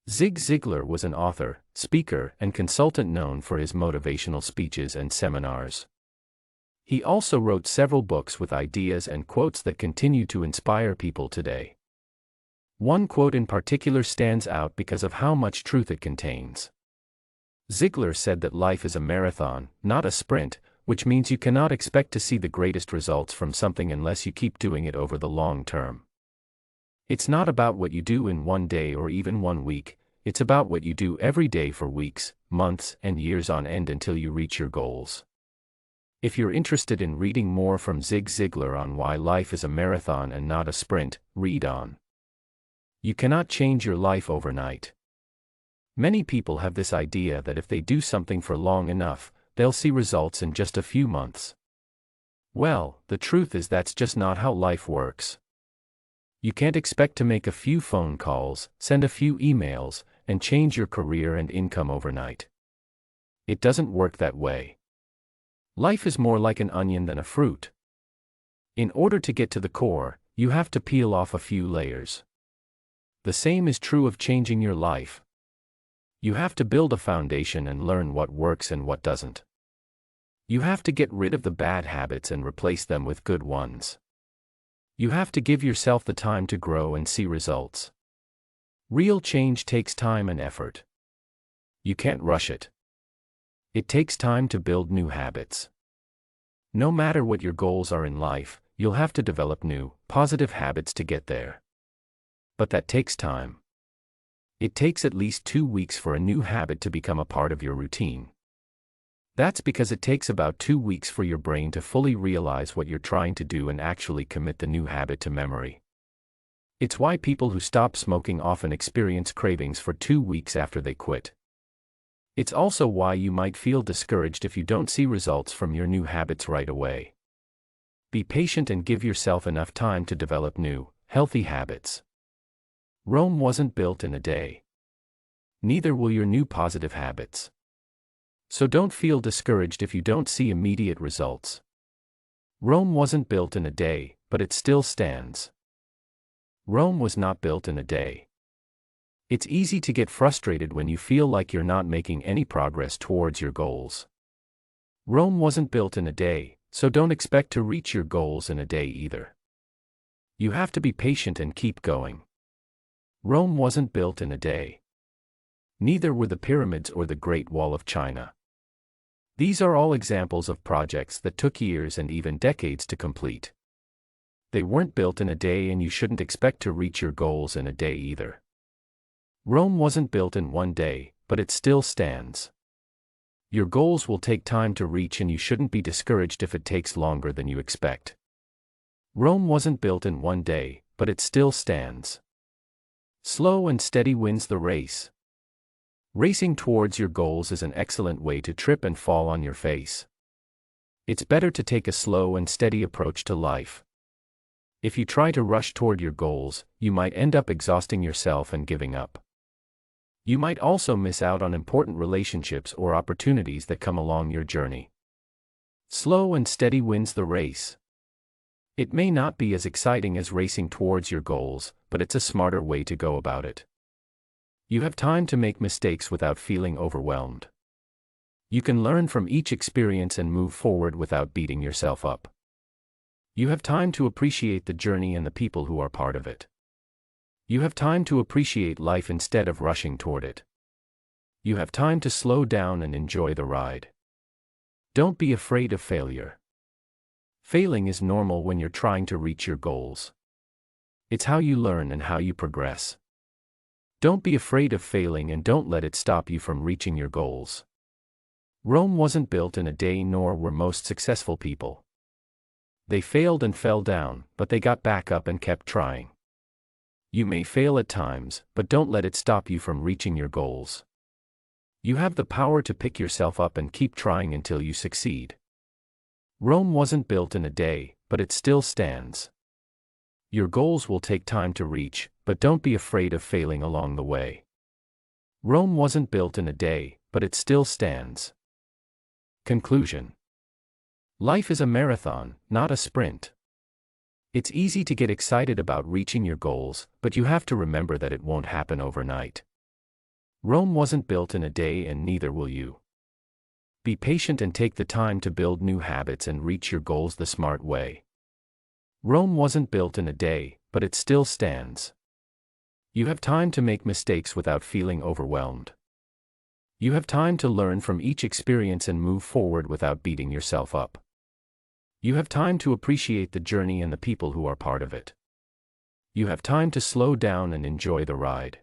Zig Ziglar was an author, speaker, and consultant known for his motivational speeches and seminars. He also wrote several books with ideas and quotes that continue to inspire people today. One quote in particular stands out because of how much truth it contains. Ziglar said that life is a marathon, not a sprint, which means you cannot expect to see the greatest results from something unless you keep doing it over the long term. It's not about what you do in one day or even 1 week, it's about what you do every day for weeks, months, and years on end until you reach your goals. If you're interested in reading more from Zig Ziglar on why life is a marathon and not a sprint, read on. You cannot change your life overnight. Many people have this idea that if they do something for long enough, they'll see results in just a few months. Well, the truth is that's just not how life works. You can't expect to make a few phone calls, send a few emails, and change your career and income overnight. It doesn't work that way. Life is more like an onion than a fruit. In order to get to the core, you have to peel off a few layers. The same is true of changing your life. You have to build a foundation and learn what works and what doesn't. You have to get rid of the bad habits and replace them with good ones. You have to give yourself the time to grow and see results. Real change takes time and effort. You can't rush it. It takes time to build new habits. No matter what your goals are in life, you'll have to develop new, positive habits to get there. But that takes time. It takes at least 2 weeks for a new habit to become a part of your routine. That's because it takes about 2 weeks for your brain to fully realize what you're trying to do and actually commit the new habit to memory. It's why people who stop smoking often experience cravings for 2 weeks after they quit. It's also why you might feel discouraged if you don't see results from your new habits right away. Be patient and give yourself enough time to develop new, healthy habits. Rome wasn't built in a day. Neither will your new positive habits. So don't feel discouraged if you don't see immediate results. Rome wasn't built in a day, but it still stands. Rome was not built in a day. It's easy to get frustrated when you feel like you're not making any progress towards your goals. Rome wasn't built in a day, so don't expect to reach your goals in a day either. You have to be patient and keep going. Rome wasn't built in a day. Neither were the pyramids or the Great Wall of China. These are all examples of projects that took years and even decades to complete. They weren't built in a day, and you shouldn't expect to reach your goals in a day either. Rome wasn't built in 1 day, but it still stands. Your goals will take time to reach, and you shouldn't be discouraged if it takes longer than you expect. Rome wasn't built in 1 day, but it still stands. Slow and steady wins the race. Racing towards your goals is an excellent way to trip and fall on your face. It's better to take a slow and steady approach to life. If you try to rush toward your goals, you might end up exhausting yourself and giving up. You might also miss out on important relationships or opportunities that come along your journey. Slow and steady wins the race. It may not be as exciting as racing towards your goals, but it's a smarter way to go about it. You have time to make mistakes without feeling overwhelmed. You can learn from each experience and move forward without beating yourself up. You have time to appreciate the journey and the people who are part of it. You have time to appreciate life instead of rushing toward it. You have time to slow down and enjoy the ride. Don't be afraid of failure. Failing is normal when you're trying to reach your goals. It's how you learn and how you progress. Don't be afraid of failing, and don't let it stop you from reaching your goals. Rome wasn't built in a day, nor were most successful people. They failed and fell down, but they got back up and kept trying. You may fail at times, but don't let it stop you from reaching your goals. You have the power to pick yourself up and keep trying until you succeed. Rome wasn't built in a day, but it still stands. Your goals will take time to reach, but don't be afraid of failing along the way. Rome wasn't built in a day, but it still stands. Conclusion. Life is a marathon, not a sprint. It's easy to get excited about reaching your goals, but you have to remember that it won't happen overnight. Rome wasn't built in a day, and neither will you. Be patient and take the time to build new habits and reach your goals the smart way. Rome wasn't built in a day, but it still stands. You have time to make mistakes without feeling overwhelmed. You have time to learn from each experience and move forward without beating yourself up. You have time to appreciate the journey and the people who are part of it. You have time to slow down and enjoy the ride.